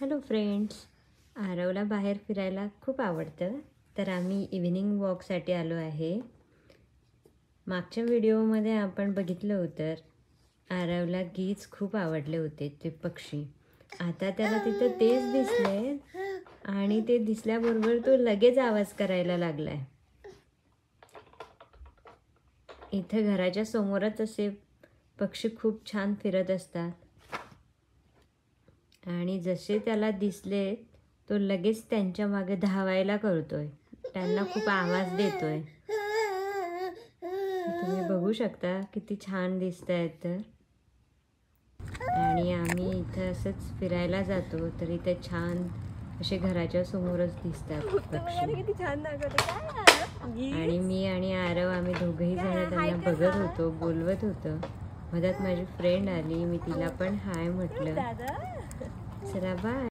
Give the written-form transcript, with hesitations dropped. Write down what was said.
Hello friends, आरवला बाहेर फिरायला खूप आवडतं, तर आम्ही इव्हिनिंग वॉकसाठी आलो आहे. मागच्या व्हिडिओमध्ये आपण बघितलं होतं, आरवला गीच खूप आवडले होते ते पक्षी. आता त्याला तिथं तेच दिसले आणि ते दिसल्याबरोबर तो लगेच आवाज करायला लागलाय. इथे घराच्या समोरच असे पक्षी खूप छान फिरत असतात आणि जसे त्याला दिसले तो लगेच त्यांच्या मागे धावायला करतोय, त्यांना खूप आवाज देतोय. तुम्ही बघू शकता किती छान दिसतायत. तर आणि आम्ही इथं असंच फिरायला जातो तर इथे छान असे घराच्या समोरच दिसतात पक्षी. आणि मी आणि आरव आम्ही दोघंही जण त्यांना बघत होतो, बोलवत होतो. मधात माझी फ्रेंड आली, मी तिला पण हाय म्हटलं. चला बाय.